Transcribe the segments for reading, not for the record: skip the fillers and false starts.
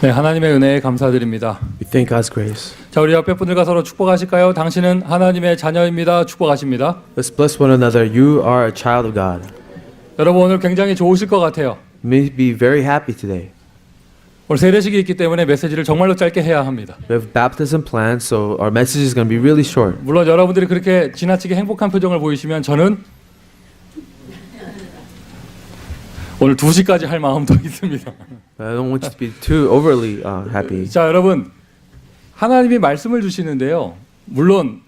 네, 하나님의 은혜에 감사드립니다. We thank God's grace. 자, 우리 옆에 분들과 서로 축복하실까요? 당신은 하나님의 자녀입니다. 축복하십니다. Let's bless one another. You are a child of God. 여러분 오늘 굉장히 좋으실 것 같아요. You may be very happy today. 오늘 세례식이 있기 때문에 메시지를 정말로 짧게 해야 합니다. We have baptism planned, so our message is going to be really short. 물론 여러분들이 그렇게 지나치게 행복한 표정을 보이시면 저는 오늘 2시까지 할 마음도 있습니다. I don't want you to be too overly happy. 자, 여러분 하나님이 말씀을 주시는데요. 물론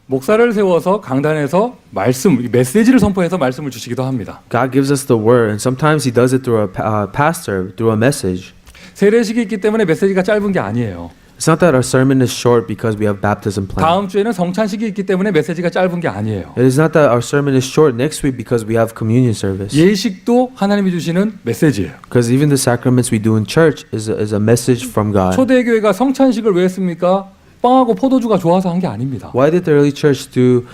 목사를 세워서 강단에서 말씀, 메시지를 선포해서 말씀을 주시기도 합니다. God gives us the word, and sometimes He does it through a pastor, through a message. 세례식이 있기 때문에 메시지가 짧은 게 아니에요. It's not that our sermon is short because we have baptism planned. 다음 주에는 성찬식이 있기 때문에 메시지가 짧은 게 아니에요. It is not that our sermon is short next week because we have communion service. 예식도 하나님이 주시는 메시지예요. Because even the sacraments we do in church is a message from God. 초대교회가 성찬식을 왜 했습니까? 빵하고 포도주가 좋아서 한 게 아닙니다. Why did the early church do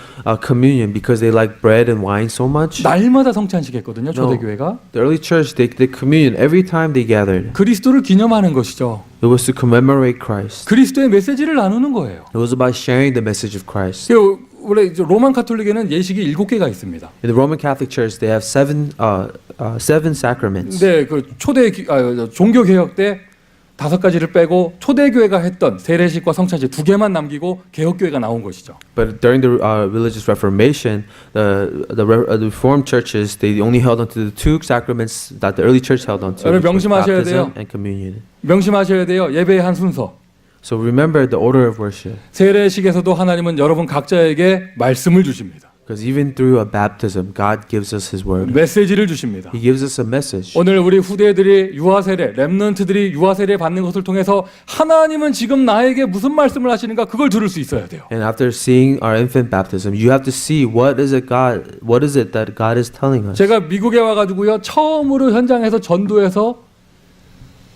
communion? Because they like bread and wine so much? 날마다 성찬식 했거든요. 초대교회가. The early church, they did communion every time they gathered. 그리스도를 기념하는 것이죠. It was to commemorate Christ. 그리스도의 메시지를 나누는 거예요. It was about sharing the message of Christ. 원래 로만 카톨릭에는 예식이 7개가 있습니다. In the Roman Catholic Church, they have seven sacraments. 근데 그 종교 개혁 때 5가지를 빼고 초대교회가 했던 세례식과 성찬식 2개만 남기고 개혁교회가 나온 것이죠. But during the religious Reformation, the Reformed churches, they only held on to the 2 sacraments that the early church held on to, 여러분 which was 명심하셔야 baptism 돼요. and communion. 명심하셔야 돼요. 예배의 한 순서. So remember the order of worship. 세례식에서도 하나님은 여러분 각자에게 말씀을 주십니다. Because even through a baptism, God gives us His word. 메시지를 주십니다. He gives us a message. 오늘 우리 후대들이 유아세례, 렘넌트들이 유아세례 받는 것을 통해서 하나님은 지금 나에게 무슨 말씀을 하시는가 그걸 들을 수 있어야 돼요. And after seeing our infant baptism, you have to see what is it that God is telling us. 제가 미국에 와가지고요 처음으로 현장에서 전도해서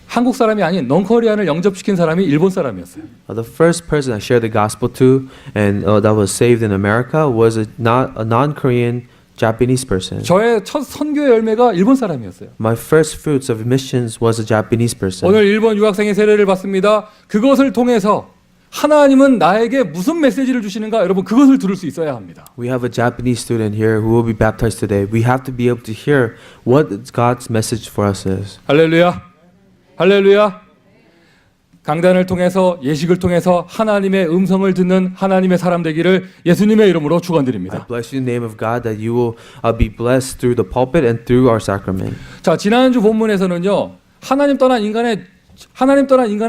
한국 사람이 아닌 넌커리안을 영접시킨 사람이 일본 사람이었어요. The first person I shared the gospel to and that was saved in America was a non-Korean Japanese person. 저의 첫 선교의 열매가 일본 사람이었어요. My first fruits of missions was a Japanese person. 오늘 일본 유학생의 세례를 받습니다. 그것을 통해서 하나님은 나에게 무슨 메시지를 주시는가 여러분 그것을 들을 수 있어야 합니다. We have a Japanese student here who will be baptized today. We have to be able to hear what God's message for us is. 할렐루야. 할렐루야. 강단을 통해서 예식을 통해서 하나님의 음성을 듣는 하나님의 사람 되기를 예수님의 이름으로 축원드립니다. I bless you in the name of God that you will be blessed through the pulpit and through our sacrament. 자, 지난주 본문에서는요. 하나님 떠난 인간의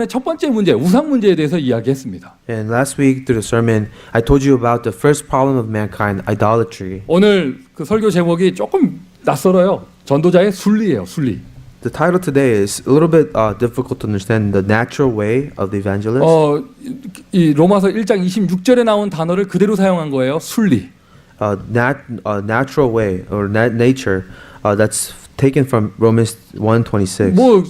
첫 번째 문제, 우상 문제에 대해서 이야기했습니다. And last week through the sermon, I told you about the first problem of mankind, idolatry. 오늘 그 설교 제목이 조금 낯설어요. 전도자의 순리예요, 순리. The title today is a little bit difficult to understand, the natural way of the evangelist. 이 로마서 1장 26절에 나온 단어를 그대로 사용한 거예요. 순리. Natural way or nature that's taken from Romans 1:26. 뭐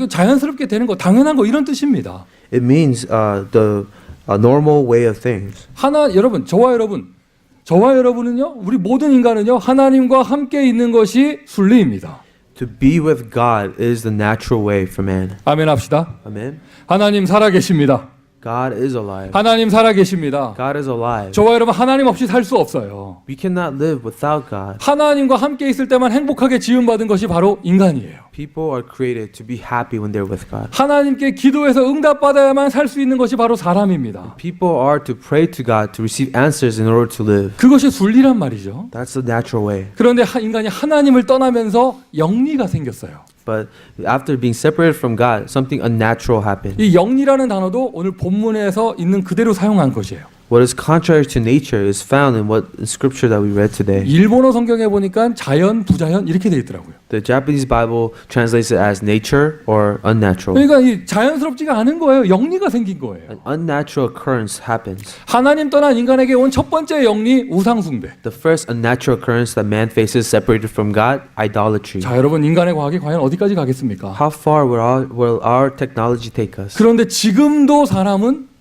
자연스럽게 되는 거, 당연한 거 이런 뜻입니다. It means the normal way of things. 여러분, 저와 여러분은요, 우리 모든 인간은요, 하나님과 함께 있는 것이 순리입니다. To be with God is the natural way for man. 아멘 합시다. Amen. 하나님 살아계십니다. God is alive. 하나님 살아계십니다. God is alive. 저와 여러분 하나님 없이 살 수 없어요. We cannot live without God. 하나님과 함께 있을 때만 행복하게 지음받은 것이 바로 인간이에요. People are created to be happy when they're with God. 하나님께 기도해서 응답받아야만 살 수 있는 것이 바로 사람입니다. People are to pray to God to receive answers in order to live. 그것이 순리란 말이죠. That's the natural way. 그런데 인간이 하나님을 떠나면서 영리가 생겼어요. But after being separated from God, something unnatural happened. 이 영리라는 단어도 오늘 본문에서 있는 그대로 사용한 것이에요. What is contrary to nature is found in what scripture that we read today. 일본어 성경에 보니까 자연, 부자연 이렇게 돼 있더라고요. The Japanese Bible translates it as nature or unnatural. 그러니까 이 자연스럽지가 않은 거예요. 영리가 생긴 거예요. An unnatural occurrence happens. 하나님 떠난 인간에게 온 첫 번째 영리 우상 숭배. The first unnatural occurrence that man faces separated from God, idolatry. 자, 여러분 인간의 과학이 과연 어디까지 가겠습니까? How far will our technology take us? 그런데 지금도 사람은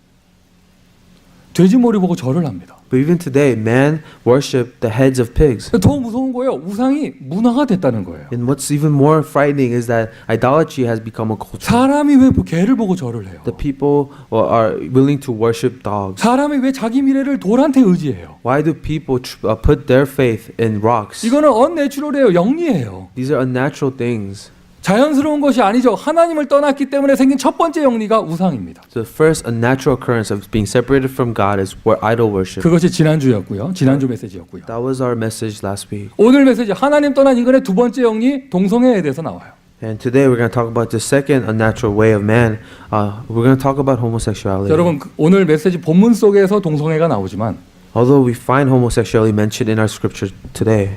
돼지 머리 보고 절을 합니다. But even today, man worship the heads of pigs. 더 무서운 거예요. 우상이 문화가 됐다는 거예요. And what's even more frightening is that idolatry has become a culture. 사람이 왜 개를 보고 절을 해요? The people are willing to worship dogs. 사람이 왜 자기 미래를 돌한테 의지해요? Why do people put their faith in rocks? 이거는 언내추럴이에요. 영리해요. These are unnatural things. 자연스러운 것이 아니죠. 하나님을 떠났기 때문에 생긴 첫 번째 영리가 우상입니다. So the first unnatural occurrence of being separated from God is idol worship. 그것이 지난주였고요. 지난주 메시지였고요. That was our message last week. 오늘 메시지 하나님 떠난 인간의 두 번째 영리 동성애에 대해서 나와요. And today we're going to talk about the second unnatural way of man. We're going to talk about homosexuality. 여러분 오늘 메시지 본문 속에서 동성애가 나오지만 Although we find homosexuality mentioned in our scripture today,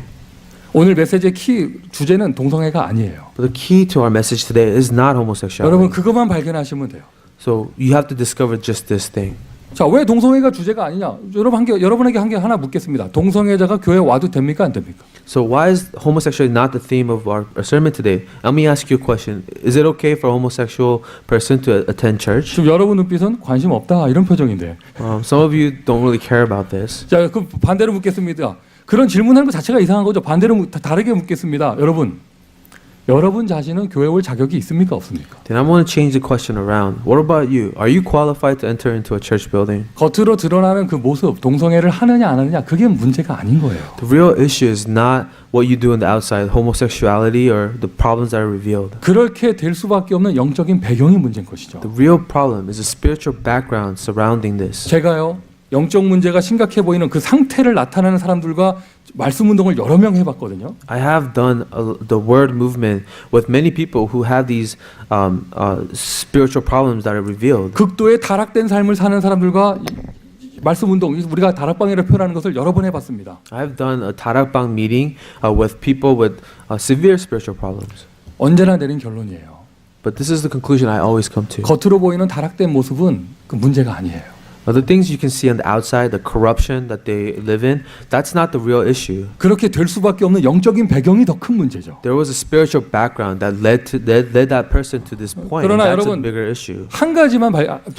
오늘 메시지의 키 주제는 동성애가 아니에요. but the key to our message today is not 여러분 homosexuality. 그것만 발견하시면 돼요. So you have to discover just this thing. 자, 왜 동성애가 주제가 아니냐? 여러분에게 한 개 하나 묻겠습니다. 동성애자가 교회 와도 됩니까? 안 됩니까? So why is homosexuality not the theme of our sermon today? Let me ask you a question. Is it okay for a homosexual person to attend church? 지금 여러분 눈빛은 관심 없다 이런 표정인데. Some of you don't really care about this. 자, 그럼 반대로 묻겠습니다. 그런 질문하는 것 자체가 이상한 거죠. 반대로 다르게 묻겠습니다. 여러분 자신은 교회 올 자격이 있습니까? 없습니까? Then I want to change the question around. What about you? Are you qualified to enter into a church building? 겉으로 드러나는 그 모습, 동성애를 하느냐 안 하느냐 그게 문제가 아닌 거예요. The real issue is not what you do on the outside, homosexuality or the problems that are revealed. 그렇게 될 수밖에 없는 영적인 배경이 문제인 것이죠. The real problem is the spiritual background surrounding this. 제가요 영적 문제가 심각해 보이는 그 상태를 나타내는 사람들과 말씀 운동을 여러 명 해봤거든요. I have done the word movement with many people who have these spiritual problems that are revealed. 극도의 타락된 삶을 사는 사람들과 말씀 운동, 우리가 다락방이라고 표현하는 것을 여러 번 해봤습니다. I have done a 다락방 meeting with people with severe spiritual problems. 언제나 내린 결론이에요. But this is the conclusion I always come to. 겉으로 보이는 타락된 모습은 그 문제가 아니에요. The things you can see on the outside, the corruption that they live in, that's not the real issue. 그렇게 될 수밖에 없는 영적인 배경이 더 큰 문제죠. There was a spiritual background that led that person to this point. 그러나 That's a 여러분, bigger issue. 한 가지만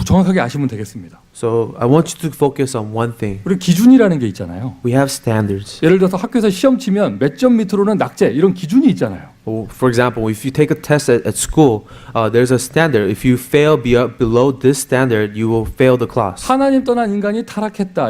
정확하게 아시면 되겠습니다. So I want you to focus on one thing. 우리 기준이라는 게 있잖아요. We have standards. 예를 들어서 학교에서 시험 치면 몇 점 밑으로는 낙제 이런 기준이 있잖아요. For example, if you take a test at school, there's a standard. If you fail below this standard, you will fail the class. 하나님 떠난 인간이 타락했다.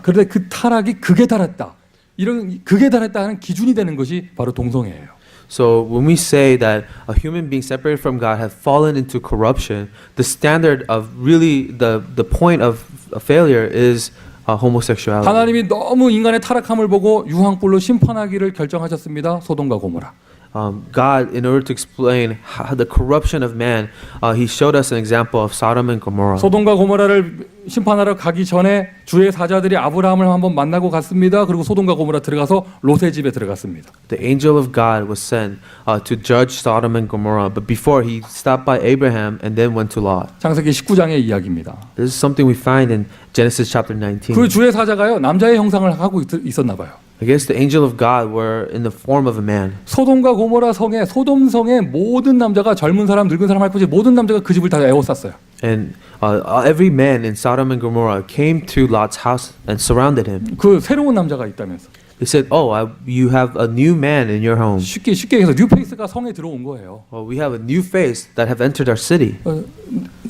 그런데 그 타락이 극에 달했다. 이런 극에 달했다 하는 기준이 되는 것이 바로 동성애예요. So when we say that a human being separated from God has fallen into corruption, the standard of really the point of a failure is homosexuality. 하나님이 너무 인간의 타락함을 보고 유황불로 심판하기를 결정하셨습니다. 소돔과 고모라. God, in order to explain the corruption of man, He showed us an example of Sodom and Gomorrah. 소돔과 고모라를 심판하러 가기 전에 주의 사자들이 아브라함을 한번 만나고 갔습니다. 그리고 소돔과 고모라 들어가서 롯의 집에 들어갔습니다. The angel of God was sent to judge Sodom and Gomorrah, but before he stopped by Abraham and then went to Lot. 창세기 19장의 이야기입니다. This is something we find in Genesis chapter 19. 그 주의 사자가요 남자의 형상을 하고 있었나 봐요. I guess the angel of God were in the form of a man. 소돔과 고모라 성에 소돔 성의 모든 남자가 젊은 사람, 늙은 사람 할 것이 모든 남자가 그 집을 다 에워쌌어요. And every man in Sodom and Gomorrah came to Lot's house and surrounded him. 그 새로운 남자가 있다면서. They said, "Oh, you have a new man in your home. 쉽게 해서 뉴페이스가 성에 들어온 거예요. We have a new face that have entered our city."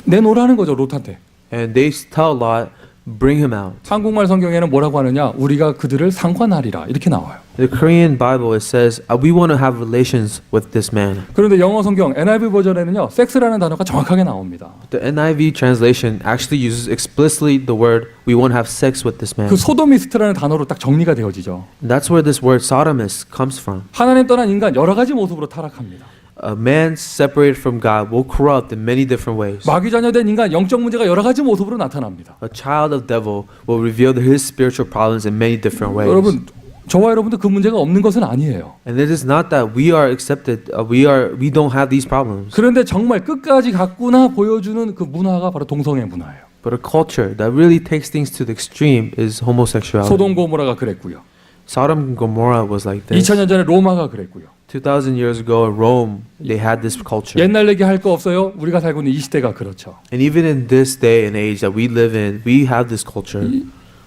내놓으라는 거죠 롯한테. And they tell Lot, "Bring him out." 한국말 성경에는 뭐라고 하느냐? 우리가 그들을 상관하리라 이렇게 나와요. The Korean Bible it says, "We want to have relations with this man." 그런데 영어 성경 NIV 버전에는요, 섹스라는 단어가 정확하게 나옵니다. The NIV translation actually uses explicitly the word, "We want to have sex with this man." 그 소도미스트라는 단어로 딱 정리가 되어지죠. And that's where this word sodomist comes from. 하나님 떠난 인간 여러 가지 모습으로 타락합니다. A man separated from God will corrupt in many different ways. 마귀 자녀된 인간 영적 문제가 여러 가지 모습으로 나타납니다. A child of devil will reveal his spiritual problems in many different ways. 여러분, 저와 여러분도 그 문제가 없는 것은 아니에요. And it is not that we are accepted. We don't have these problems. 그런데 정말 끝까지 갔구나 보여주는 그 문화가 바로 동성애 문화예요. But a culture that really takes things to the extreme is homosexuality. 소돔 고모라가 그랬고요. Sodom and Gomorrah was like this. 2000년 전에 로마가 그랬고요. 2,000 years ago in Rome, they had this culture. 옛날 얘기 할 거 없어요. 우리가 살고 있는 이 시대가 그렇죠. And even in this day and age that we live in, we have this culture.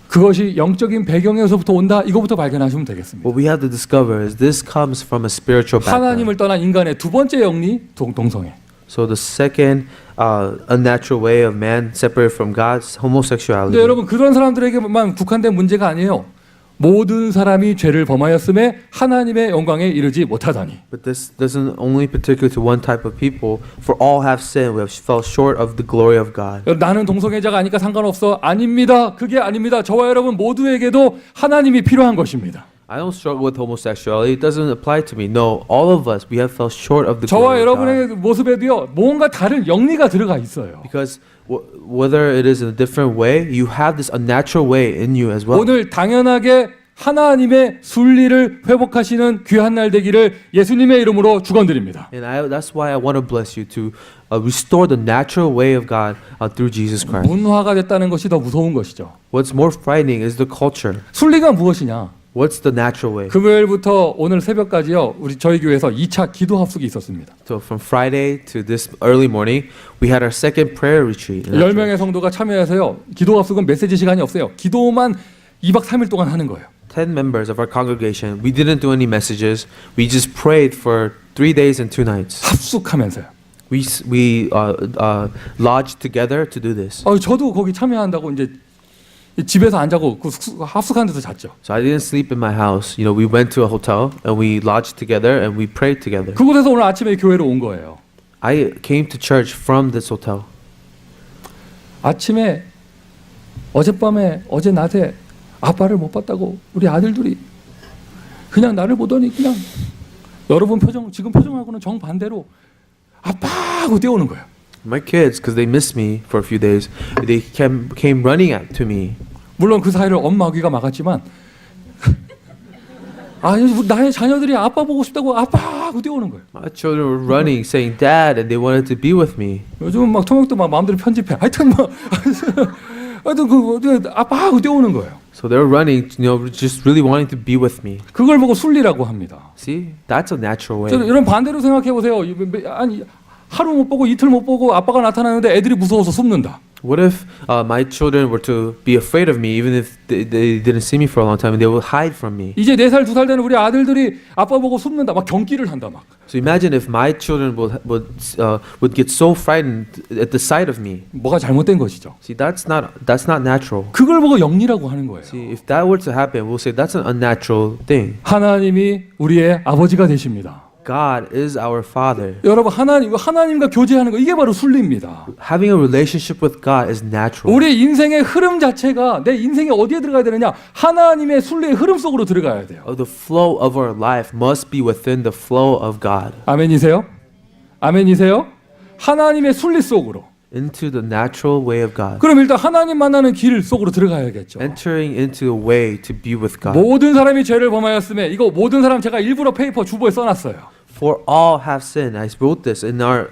그것이 영적인 배경에서부터 온다. 이거부터 발견하시면 되겠습니다. What we have to discover is this comes from a spiritual 하나님을 background. 떠난 인간의 두 번째 영리 동성애. So the second unnatural way of man separated from God's homosexuality. 근데 여러분 그런 사람들에게만 국한된 문제가 아니에요. 모든 사람이 죄를 범하였음에 하나님의 영광에 이르지 못하다니. But this doesn't only particular to one type of people. For all have sinned, we have fell short of the glory of God. 나는 동성애자가 아니까 상관없어. 아닙니다. 그게 아닙니다. 저와 여러분 모두에게도 하나님이 필요한 것입니다. I don't struggle with homosexuality. It doesn't apply to me. No, all of us, we have fell short of the 저와 glory of God. 여러분의 모습에도요. 뭔가 다른 영리가 들어가 있어요. Because whether it is in a different way, you have this unnatural way in you as well. 오늘 당연하게 하나님의 순리를 회복하시는 귀한 날 되기를 예수님의 이름으로 축원드립니다. And that's why I want to bless you to restore the natural way of God through Jesus Christ. 문화가 됐다는 것이 더 무서운 것이죠. What's more frightening is the culture. 순리가 무엇이냐? What's the natural way? 금요일부터 오늘 새벽까지요. 저희 교회에서 2차 기도 합숙이 있었습니다. So from Friday to this early morning, we had our second prayer retreat. in our 10명의 성도가 참여해서요. 기도 합숙은 메시지 시간이 없어요. 기도만 2박 3일 동안 하는 거예요. 10 members of our congregation. We didn't do any messages. We just prayed for 3 days and 2 nights. 합숙하면서요. We lodged together to do this. 저도 거기 참여한다고 이제 집에서 안 자고 그 합숙한 데서 잤죠. So I didn't sleep in my house. You know, we went to a hotel and we lodged together and we prayed together. 그곳에서 오늘 아침에 교회로 온 거예요. I came to church from this hotel. 아침에 어젯밤에 어제 낮에 아빠를 못 봤다고 우리 아들들이 그냥 나를 보더니 그냥 여러분 표정 지금 표정하고는 정반대로 아빠 하고 뛰어오는 거예요. My kids, because they missed me for a few days, they came running up to me. 물론 그 사이를 엄마 귀가 막았지만 나의 자녀들이 아빠 보고 싶다고 아빠 하고 뛰어오는 거예요. My children were running, saying "Dad," and they wanted to be with me. 요즘은 막 통역도 막 마음대로 편집해. 하여튼 아빠 하고 뛰어오는 거예요. So they were running, you know, just really wanting to be with me. 그걸 보고 순리라고 합니다. See, that's a natural way. 이런 반대로 생각해 보세요. 아니 하루 못 보고 이틀 못 보고 아빠가 나타나는데 애들이 무서워서 숨는다. What if my children were to be afraid of me, even if they didn't see me for a long time, and they would hide from me? 이제 4살, 2살 되는 우리 아들들이 아빠 보고 숨는다. 막 경기를 한다 막. So imagine if my children would get so frightened at the sight of me. 뭐가 잘못된 것이죠. See, that's not natural. 그걸 보고 영리라고 하는 거예요. See, if that were to happen, we'll say that's an unnatural thing. 하나님이 우리의 아버지가 되십니다. God is our Father. 여러분 하나님과 교제하는 거 이게 바로 순리입니다. Having a relationship with God is natural. 우리 인생의 흐름 자체가 내 인생이 어디에 들어가야 되느냐? 하나님의 순리의 흐름 속으로 들어가야 돼요. The flow of our life must be within the flow of God. 아멘이세요? 아멘이세요? 하나님의 순리 속으로. Into the natural way of God. 그럼 일단 하나님 만나는 길 속으로 들어가야겠죠. Entering into a way to be with God. 모든 사람이 죄를 범하였음에 이거 모든 사람 제가 일부러 페이퍼 주보에 써놨어요. For all have sinned. I wrote this in our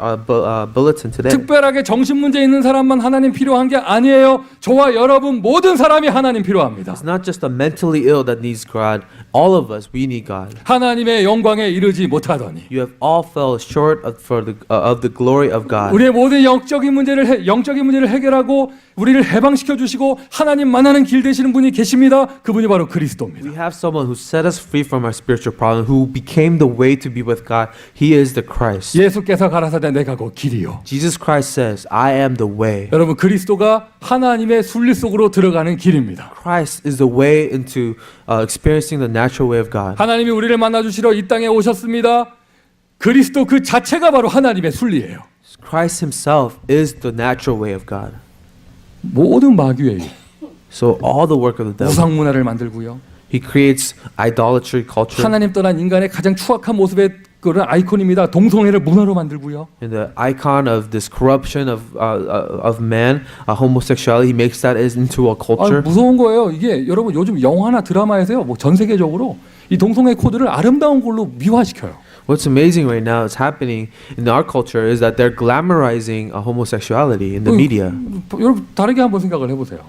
bulletin today. 특별하게 정신 문제 있는 사람만 하나님 필요한 게 아니에요. 저와 여러분 모든 사람이 하나님 필요합니다. It's not just the mentally ill that needs God. All of us, we need God. 하나님의 영광에 이르지 못하더니 You have all fell short of the glory of God. 우리의 모든 영적인 문제를 해결하고 우리를 해방시켜 주시고 하나님 만나는 길 되시는 분이 계십니다. 그분이 바로 그리스도입니다. We have someone who set us free from our spiritual problem, who became the way to be with God. He is the Christ. 예수께서 가라사대 내가 곧 길이요. Jesus Christ says, I am the way. 여러분 그리스도가 하나님의 순리 속으로 들어가는 길입니다. Christ is the way into experiencing the natural way of God. 하나님이 우리를 만나 주시러 이 땅에 오셨습니다. 그리스도 그 자체가 바로 하나님의 순리예요. Christ himself is the natural way of God. 모든 마귀예요. So all the work of the devil. 우상 문화를 만들고요. He creates idolatry culture. 하나님 떠난 인간의 가장 추악한 모습의 그런 아이콘입니다. 동성애를 문화로 만들고요. And the icon of this corruption of man, homosexuality, he makes that into a culture. 무서운 거예요. 이게 여러분 요즘 영화나 드라마에서요. 뭐 전 세계적으로 이 동성애 코드를 아름다운 걸로 미화시켜요. What's amazing right now is happening in our culture is that they're glamorizing homosexuality in the media. 여러분 다르게 한번 생각을 해보세요.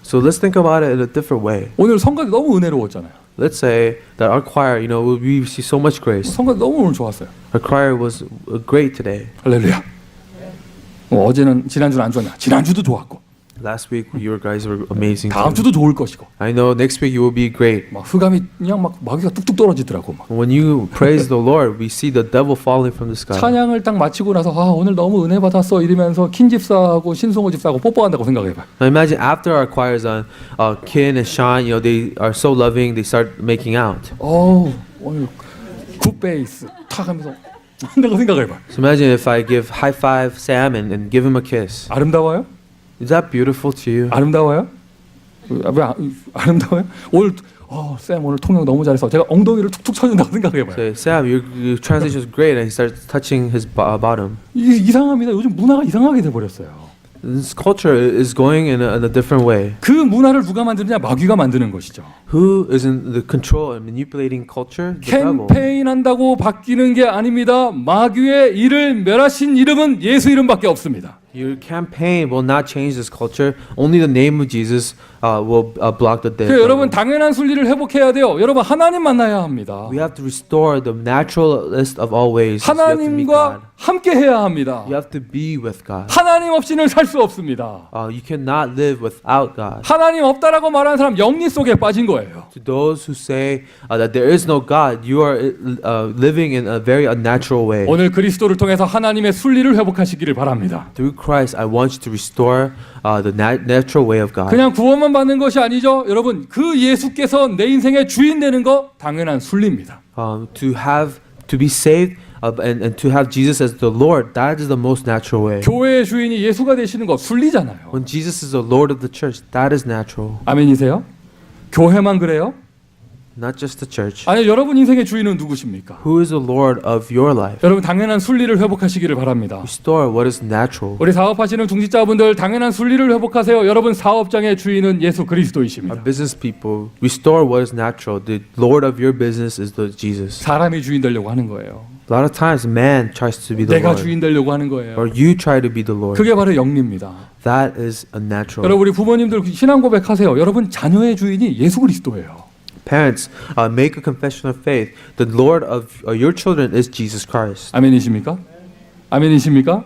So let's think about it in a different way. 오늘 성가대 너무 은혜로웠잖아요. let's say that our choir, we receive so much grace. 성가 너무 오늘 좋았어요. Our choir was great today. 할렐루야. 어제는 지난주는 안 좋았나? 지난주도 좋았고 Last week, you guys were amazing. 다음 too. 주도 좋을 것이고 I know next week you will be great. 막 흑암이 그냥 막 마귀가 뚝뚝 떨어지더라고 막. When you praise the Lord, we see the devil falling from the sky. 찬양을 딱 마치고 나서 오늘 너무 은혜 받았어 이러면서 킨 집사하고 신송호 집사하고 뽀뽀한다고 생각해봐. Now imagine after our choir is done, Kin and Sean, they are so loving, they start making out. 오늘 굿 베이스 탁 하면서 한다고 생각해봐. So imagine if I give high five Sam and give him a kiss. 아름다워요? Is that beautiful to you? 아름다워요? 아름다워요? 오늘 쌤 오늘 통역 너무 잘해서 제가 엉덩이를 툭툭 쳐준다고 생각해봐요. Say, Sam, your translation is great, and he starts touching his bottom. 이게 이상합니다. 요즘 문화가 이상하게 돼버렸어요. This culture is going in a different way. 그 문화를 누가 만드느냐? 마귀가 만드는 것이죠. Who is in the control and manipulating culture? The devil. 캠페인 한다고 바뀌는 게 아닙니다. 마귀의 이를 멸하신 이름은 예수 이름밖에 없습니다. Your campaign will not change this culture. Only the name of Jesus will block the 그래서 devil. 여러분 당연한 순리를 회복해야 돼요. 여러분 하나님 만나야 합니다. We have to restore the naturalist of all ways. You have to meet God. 하나님과 함께 해야 합니다. You have to be with God. 하나님 없이는 살 수 없습니다. You cannot live without God. 하나님 없다라고 말하는 사람 영리 속에 빠진 거예요. To those who say that there is no God, you are living in a very unnatural way. 오늘 그리스도를 통해서 하나님의 순리를 회복하시기를 바랍니다. Through Christ, I want you to restore the natural way of God. 그냥 구원만 받는 것이 아니죠. 여러분 그 예수께서 내 인생의 주인 되는 거 당연한 순리입니다. To be saved and to have Jesus as the Lord, that is the most natural way. 교회의 주인이 예수가 되시는 거 순리잖아요. When Jesus is the Lord of the church, that is natural. 아멘이세요? 교회만 그래요? Not just the church. 아니 여러분 인생의 주인은 누구십니까? Who is the Lord of your life? 여러분 당연한 순리를 회복하시기를 바랍니다. Restore what is natural. 우리 사업하시는 중직자분들 당연한 순리를 회복하세요. 여러분 사업장의 주인은 예수 Our 그리스도이십니다. business people, restore what is natural. The Lord of your business is the Jesus. 사람이 주인 되려고 하는 거예요. A lot of times, man tries to be the 내가 Lord, 주인 되려고 하는 거예요. or you try to be the Lord. 그게 바로 영리입니다. That is unnatural. 여러분 우리 부모님들 신앙 고백하세요. 여러분 자녀의 주인이 예수 그리스도예요. Parents, make a confession of faith. The Lord of your children is Jesus Christ. 아멘이십니까? 아멘이십니까?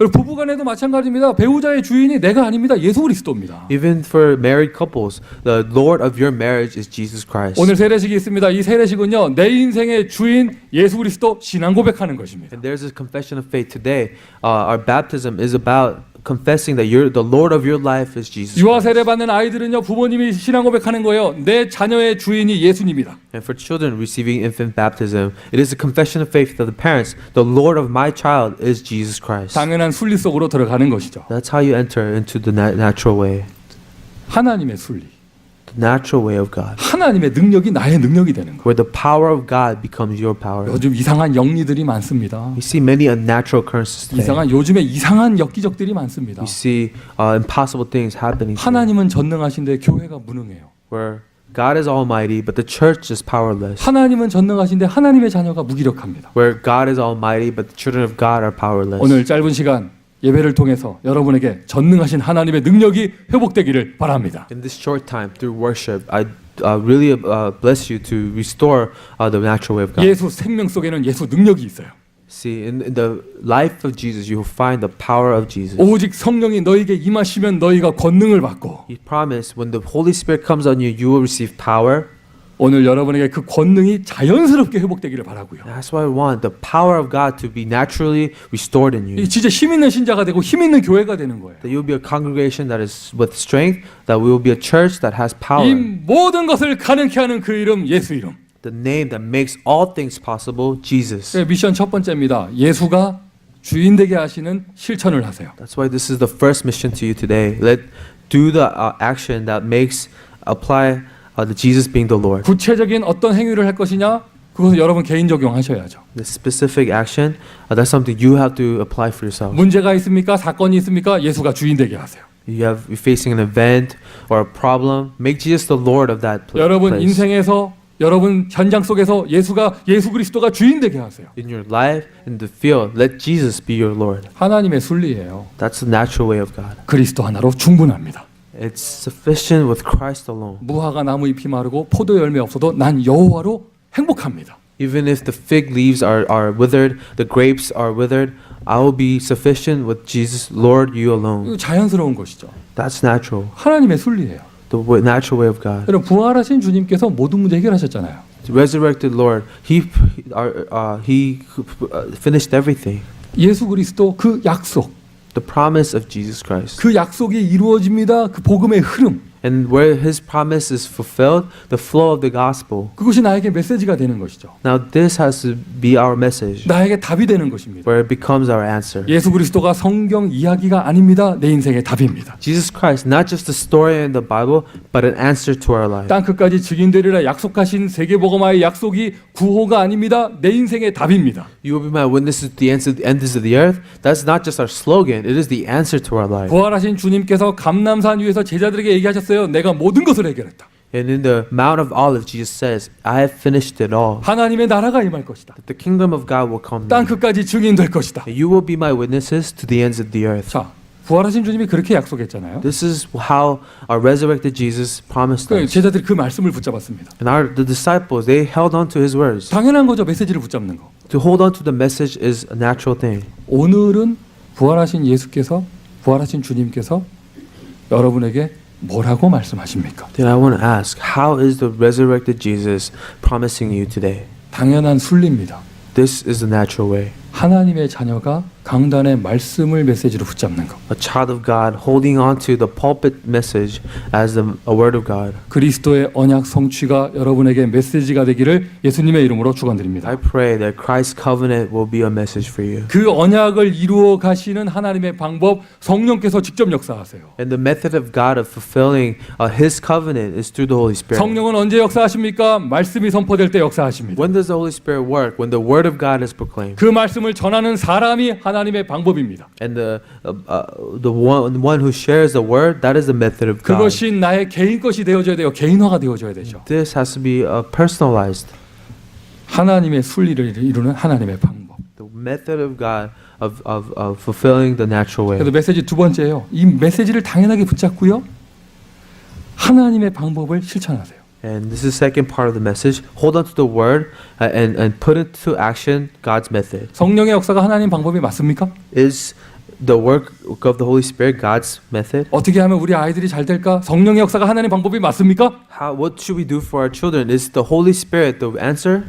여러분 부부간에도 마찬가지입니다. 배우자의 주인이 내가 아닙니다. 예수 그리스도입니다. Even for married couples, the Lord of your marriage is Jesus Christ. 오늘 세례식이 있습니다. 이 세례식은요 내 인생의 주인 예수 그리스도 신앙 고백하는 것입니다. And there's a confession of faith today. Our baptism is about confessing that the Lord of your life is Jesus 유아 Christ. 세례 받는 아이들은요 부모님이 신앙 고백하는 거예요. 내 자녀의 주인이 예수님이다. And for children receiving infant baptism, it is a confession of faith of the parents. The Lord of my child is Jesus Christ. 당연한 순리 속으로 들어가는 것이죠. That's how you enter into the natural way. 하나님의 순리. The natural way of God. 하나님의 능력이 나의 능력이 되는 거예요. Where the power of God becomes your power. 요즘 이상한 영리들이 많습니다. We see many unnatural occurrences today. 요즘에 이상한 엽기적들이 많습니다. We see impossible things happening today. 하나님은 전능하신데 교회가 무능해요. Where God is almighty, but the church is powerless. 하나님은 전능하신데 하나님의 자녀가 무기력합니다. Where God is almighty, but the children of God are powerless. 오늘 짧은 시간 예배를 통해서 여러분에게 전능하신 하나님의 능력이 회복되기를 바랍니다. In this short time, through worship, I really bless you to restore the natural way of God. 예수 생명 속에는 예수 능력이 있어요. See, in the life of Jesus, you will find the power of Jesus. 오직 성령이 너에게 임하시면 너희가 권능을 받고 He promised when the Holy Spirit comes on you, you will receive power. 오늘 여러분에게 그 권능이 자연스럽게 회복되기를 바라고요. That's what I want, the power of God to be naturally restored in you. 진짜 힘 있는 신자가 되고 힘 있는 교회가 되는 거예요. That you will be a congregation that is with strength, that we will be a church that has power. 이 모든 것을 가능케 하는 그 이름 예수 이름. The name that makes all things possible, Jesus. 미션 첫 번째입니다. 예수가 주인 되게 하시는 실천을 하세요. That's why this is the first mission to you today. Do the action that makes apply the Jesus being the Lord. 구체적인 어떤 행위를 할 것이냐? 그것은 여러분 개인 적용하셔야죠. The specific action, that's something you have to apply for yourself. 문제가 있습니까? 사건이 있습니까? 예수가 주인 되게 하세요. You're facing an event or a problem, make Jesus the Lord of that 여러분 place. 인생에서 여러분 현장 속에서 예수 그리스도가 주인 되게 하세요. In your life, in the field, let Jesus be your Lord. 하나님의 순리예요. That's the natural way of God. 그리스도 하나로 충분합니다. It's sufficient with Christ alone. 무화과 나무 잎이 마르고 포도 열매 없어도 난 여호와로 행복합니다. Even if the fig leaves are withered, the grapes are withered, I will be sufficient with Jesus, Lord, you alone. 이거 자연스러운 것이죠. That's natural. 하나님의 순리예요. The natural way of God. 여러분 부활하신 주님께서 모든 문제 해결하셨잖아요. The resurrected Lord, He finished everything. 예수 그리스도 그 약속, The promise of Jesus Christ. 그 약속이 이루어집니다. 그 복음의 흐름, And where His promise is fulfilled, the flow of the gospel. 그것이 나에게 메시지가 되는 것이죠. Now this has to be our message, 나에게 답이 되는 것입니다. where it becomes our answer. 예수 그리스도가 성경 이야기가 아닙니다. 내 인생의 답입니다. Jesus Christ, not just a story in the Bible, but an answer to our life. 땅 끝까지 증인되리라 약속하신 세계복음화의 약속이 구호가 아닙니다. 내 인생의 답입니다. You will be my witnesses to the ends of the earth. That's not just our slogan, it is the answer to our life. 부활하신 주님께서 감람산 위에서 제자들에게 얘기하셨어요. 내가 모든 것을 해결했다. And in the Mount of Olives, Jesus says, I have finished it all. 하나님의 나라가 임할 것이다. The kingdom of God will come. 땅 끝까지 증인될 것이다. And you will be my witnesses to the ends of the earth. 자, 부활하신 주님이 그렇게 약속했잖아요. This is how our resurrected Jesus promised 그 us. 제자들이 그 말씀을 붙잡았습니다. And the disciples, they held on to His words. 당연한 거죠. 메시지를 붙잡는 거. To hold on to the message is a natural thing. 오늘은 부활하신 예수께서, 부활하신 주님께서 여러분에게 뭐라고 말씀하십니까? Then I want to ask, how is the resurrected Jesus promising you today? 당연한 순리입니다. This is the natural way. 하나님의 자녀가 강단의 말씀을 메시지로 붙잡는 것. A child of God holding on to the pulpit message as a word of God. 그리스도의 언약 성취가 여러분에게 메시지가 되기를 예수님의 이름으로 축원드립니다. I pray that Christ's covenant will be a message for you. 그 언약을 이루어 가시는 하나님의 방법 성령께서 직접 역사하세요. And the method of God of fulfilling His covenant is through the Holy Spirit. 성령은 언제 역사하십니까? 말씀이 선포될 때 역사하십니다. When does the Holy Spirit work? When the word of God is proclaimed. 그 말씀을 전하는 사람이 하나님의 방법입니다. And the one who shares the word, that is the method of God. 그것이 나의 개인 것이 되어져야 돼요. 개인화가 되어져야 되죠. This has to be personalized. 하나님의 순리를 이루는 하나님의 방법. The method of God of fulfilling the natural way. 그래서 메시지 두 번째예요. 이 메시지를 당연하게 붙잡고요. 하나님의 방법을 실천하세요. And this is the second part of the message. Hold on to the word and put into action God's method. 성령의 역사가 하나님 방법이 맞습니까? Is the work of the Holy Spirit God's method? 어떻게 하면 우리 아이들이 잘 될까? 성령의 역사가 하나님 방법이 맞습니까? What should we do for our children? Is the Holy Spirit the answer?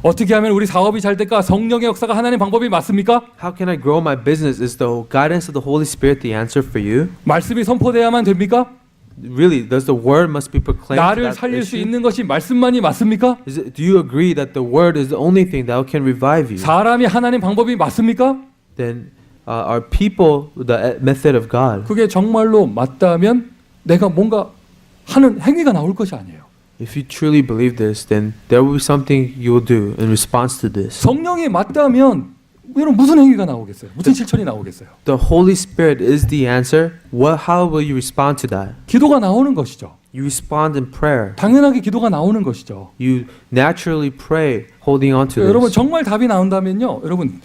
어떻게 하면 우리 사업이 잘 될까? 성령의 역사가 하나님 방법이 맞습니까? How can I grow my business? Is the guidance of the Holy Spirit the answer for you? 말씀이 선포돼야만 됩니까? Really, does the word must be proclaimed? 나를 that 살릴 수 issue? 있는 것이 말씀만이 맞습니까? Do you agree that the word is the only thing that can revive you? 사람이 하나님 방법이 맞습니까? Then are people the method of God? 그게 정말로 맞다면 내가 뭔가 하는 행위가 나올 것이 아니에요. If you truly believe this, then there will be something you will do in response to this. 성령이 맞다면 여러분 무슨 행위가 나오겠어요? 무슨 실천이 나오겠어요? The Holy Spirit is the answer. How will you respond to that? 기도가 나오는 것이죠. You respond in prayer. 당연하게 기도가 나오는 것이죠. You naturally pray, holding on to 여러분 this. 정말 답이 나온다면요. 여러분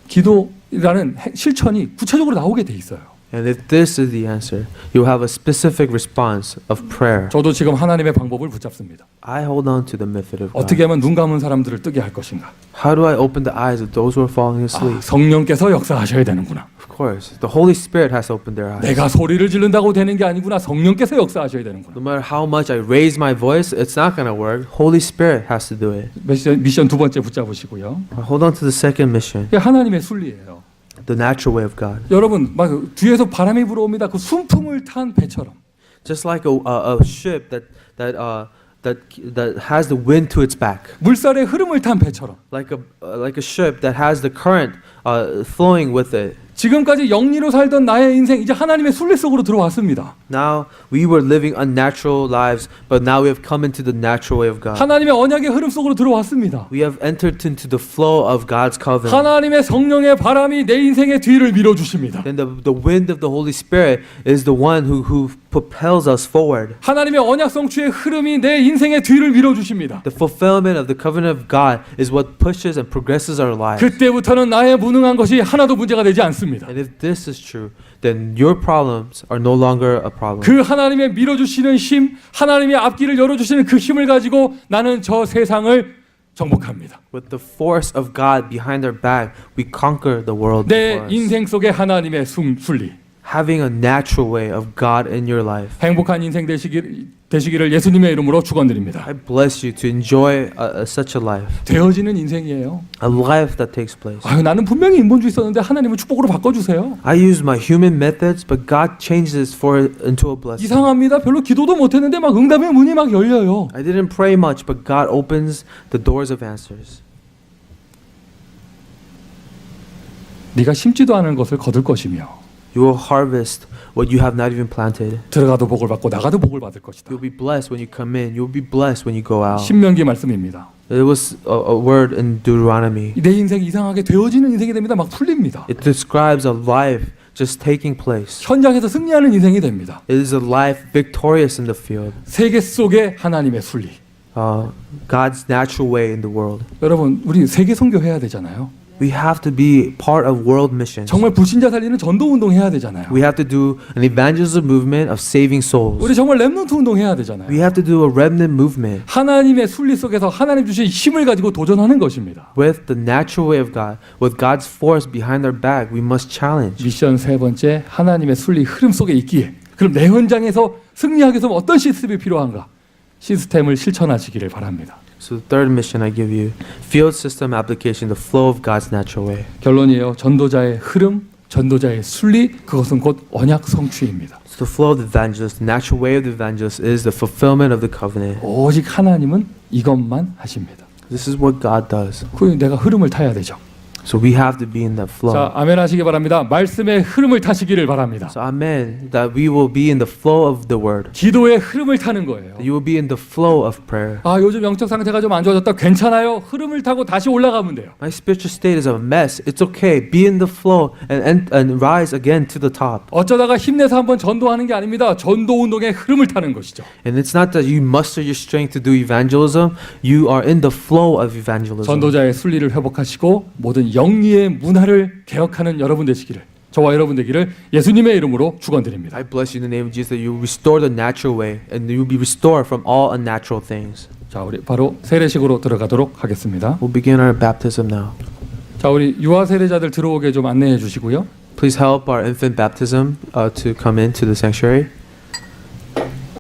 기도라는 실천이 구체적으로 나오게 돼 있어요. And if this is the answer, you have a specific response of prayer. 저도 지금 하나님의 방법을 붙잡습니다. I hold on to the method of God. 어떻게 하면 눈 감은 사람들을 뜨게 할 것인가? How do I open the eyes of those who are falling asleep? 성령께서 역사하셔야 되는구나. Of course, the Holy Spirit has to open their eyes. 내가 소리를 지른다고 되는 게 아니구나. 성령께서 역사하셔야 되는구나. No matter how much I raise my voice, it's not going to work. Holy Spirit has to do it. 미션 두 번째 붙잡으시고요. Hold on to the second mission, 이게 하나님의 순리예요. the natural way of God. 여러분 막 뒤에서 바람이 불어옵니다. 그 순풍을 탄 배처럼. Just like a ship that has the wind to its back, 물살의 흐름을 탄 배처럼. like a ship that has the current flowing with it. 지금까지 영리로 살던 나의 인생 이제 하나님의 순리 속으로 들어왔습니다. Now we were living unnatural lives, but now we have come into the natural way of God. 하나님의 언약의 흐름 속으로 들어왔습니다. We have entered into the flow of God's covenant. 하나님의 성령의 바람이 내 인생의 뒤를 밀어 주십니다. Then the wind of the Holy Spirit is the one who propels us forward. 하나님의 언약 성취의 흐름이 내 인생의 뒤를 밀어 주십니다. The fulfillment of the covenant of God is what pushes and progresses our lives. 그때부터는 나의 무능한 것이 하나도 문제가 되지 않습니다. 사실입니다. And if this is true, then your problems are no longer a problem. 그 하나님의 밀어주시는 힘, 하나님의 앞길을 열어주시는 그 힘을 가지고 나는 저 세상을 정복합니다. With the force of God behind our back, we conquer the world 내 before us. 인생 속에 하나님의 순리, Having a natural way of God in your life. 행복한 인생 되시기를 예수님의 이름으로 축원드립니다. I bless you to enjoy such a life. 되어지는 인생이에요. A life that takes place. 아유, 나는 분명히 인본주의 썼는데 하나님은 축복으로 바꿔주세요. I use my human methods, but God changes into a blessing. 이상합니다. 별로 기도도 못했는데 막 응답의 문이 막 열려요. I didn't pray much, but God opens the doors of answers. 네가 심지도 않은 것을 거둘 것이며 You will harvest what you have not even planted. 들어가도 복을 받고 나가도 복을 받을 것이다. You'll be blessed when you come in. You'll be blessed when you go out. 신명기 말씀입니다. It was a word in Deuteronomy. 내 인생이 이상하게 되어지는 인생이 됩니다. 막 풀립니다. It describes a life just taking place. 현장에서 승리하는 인생이 됩니다. It is a life victorious in the field. 세계 속에 하나님의 순리. God's natural way in the world. 여러분, 우리 세계 선교해야 되잖아요. We have to be part of world missions. 정말 불신자 살리는 전도 운동 해야 되잖아요. We have to do an evangelism movement of saving souls. 우리 정말 렘넌트 운동 해야 되잖아요. We have to do a remnant movement 하나님의 순리 속에서 하나님 주신 힘을 가지고 도전하는 것입니다. with the natural way of God, with God's force behind our back. We must challenge. 미션 세 번째, 하나님의 순리 흐름 속에 있기에 그럼 내 현장에서 승리하기 위해서 어떤 시스템이 필요한가? 시스템을 실천하시기를 바랍니다. So the third mission I give you, field system application, the flow of God's natural way. 결론이에요. 전도자의 흐름, 전도자의 순리, 그것은 곧 언약 성취입니다. So the flow of the evangelist, the natural way of the evangelist is the fulfillment of the covenant. 오직 하나님은 이것만 하십니다. This is what God does. 그 내가 흐름을 타야 되죠. So we have to be in that flow. 자, 아멘 하시기 바랍니다. 말씀의 흐름을 타시기를 바랍니다. So amen, that we will be in the flow of the word. 기도의 흐름을 타는 거예요. You will be in the flow of prayer. 아, 요즘 영적 상태가 좀 안 좋아졌다. 괜찮아요. 흐름을 타고 다시 올라가면 돼요. My spiritual state is a mess. It's okay. Be in the flow and rise again to the top. 어쩌다가 힘내서 한번 전도하는 게 아닙니다. 전도 운동의 흐름을 타는 것이죠. And it's not that you muster your strength to do evangelism. You are in the flow of evangelism. 전도자의 순리를 회복하시고 모든 영리의 문화를 개혁하는 여러분 되시기를, 저와 여러분 되기를 예수님의 이름으로 축원드립니다. I bless you in the name of Jesus that you restore the natural way and you will be restored from all unnatural things. 자, 우리 바로 세례식으로 들어가도록 하겠습니다. We'll begin our baptism now. 자, 우리 유아 세례자들 들어오게 좀 안내해 주시고요. Please help our infant baptism to come into the sanctuary.